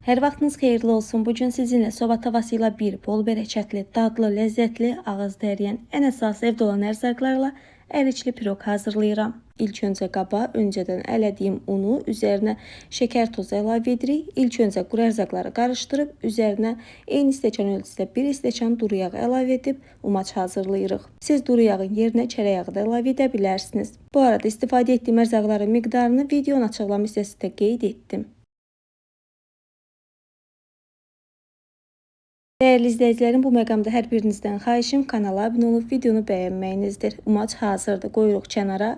Hər vaxtınız xeyirli olsun. Bugün sizinlə soba tavasıyla bir bol bərəkətli, dadlı, ləzzətli, ağızda əriyən, ən əsas evdə olan ərzaqlarla əriçli piroq hazırlayıram. İlk öncə qaba öncədən ələdiyim unu üzərinə şəkər tozu əlavə edirik. İlk öncə quru ərzaqları qarışdırıb üzərinə eyni stəkan ölçüsündə 1 stəkan duru yağ əlavə edib umaç hazırlayırıq. Siz duru yağın yerinə çərək yağı da əlavə edə bilərsiniz. Bu arada istifadə etdiyim ərzaqların miqdarını videonun açıqlama hissəsində qeyd etdim. Değerli izləyicilərim, bu məqamda hər birinizdən xahişim kanala abunə olub videonu bəyənməyinizdir. Umaç hazırdır. Qoyuruq kənara.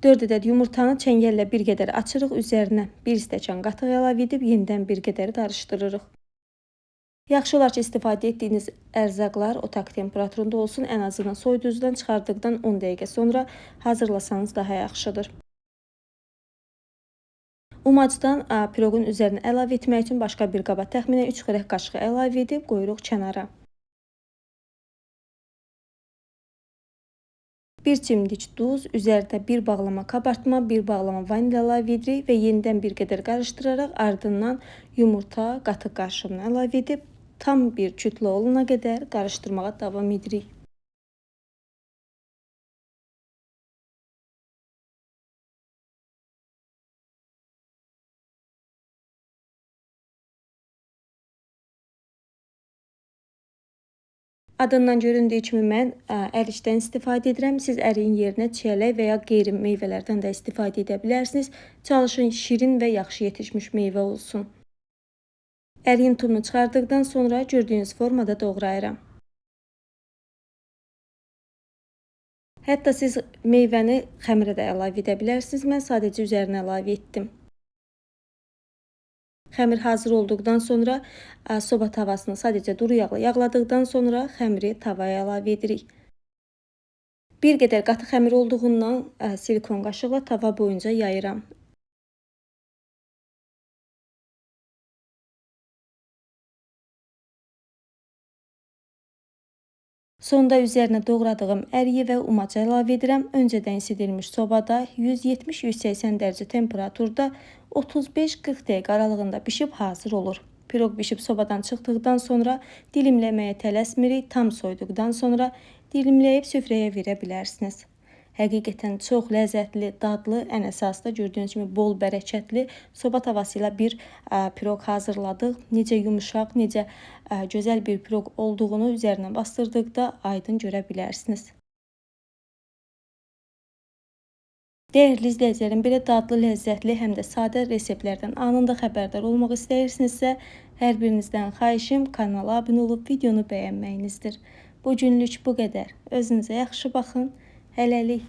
4 ədəd yumurtanı çəngəllə bir qədər açırıq. Üzərinə 1 stəkan qatıq əlavə edib yenidən bir qədər qarışdırırıq. Yaxşı olar ki, istifadə etdiyiniz ərzaqlar otaq temperaturunda olsun. Ən azından soyuducudan çıxardıqdan 10 dəqiqə sonra hazırlasanız daha yaxşıdır. Umacdan piroqun üzərinə əlavə etmək üçün başqa bir qaba təxminən 3 xörək qaşığı əlavə edib qoyuruq kənara. 1 çimdik duz, üzərinə 1 bağlama kabartma, 1 bağlama vanil əlavə edirik və yenidən bir qədər qarışdıraraq ardından yumurta qatıq qarışımını əlavə edib tam bir kütlə olana qədər qarışdırmağa davam edirik. Adından göründüyü kimi mən əriçdən istifadə edirəm. Siz əriyin yerinə çiyələk və ya qeyri meyvələrdən də istifadə edə bilərsiniz. Çalışın şirin və yaxşı yetişmiş meyvə olsun. Əriyin turunu çıxardıqdan sonra gördüyünüz formada doğrayıram. Hətta siz meyvəni xəmirə də əlavə edə bilərsiniz. Mən sadəcə üzərinə əlavə etdim. Xəmir hazır olduqdan sonra soba tavasını sadəcə duru yağla yağladıqdan sonra xəmiri tavaya əlavə edirik. Bir qədər qatı xəmir olduğundan silikon qaşıqla tava boyunca yayıram. Sonda üzərinə doğradığım əriyi və umacı əlavə edirəm. Öncədən isidilmiş sobada 170-180 dərəcə temperaturda 35-40 dəqiqə aralığında bişib hazır olur. Piroq bişib sobadan çıxdıqdan sonra dilimləməyə tələsmirik. Tam soyduqdan sonra dilimləyib süfrəyə verə bilərsiniz. Həqiqətən çox ləzzətli, dadlı, ən əsası da gördüyünüz kimi bol bərəkətli soba tavası ilə bir piroq hazırladıq. Necə yumuşaq, necə gözəl bir piroq olduğunu üzərinə bastırdıqda aydın görə bilərsiniz. Değerli izləyicilərim, belə dadlı, ləzzətli, həm də sadə reseptlərdən anında xəbərdar olmaq istəyirsinizsə, hər birinizdən xahişim kanala abunə olub videonu bəyənməyinizdir. Bu günlük bu qədər. Özünüzə yaxşı baxın. Hələlik.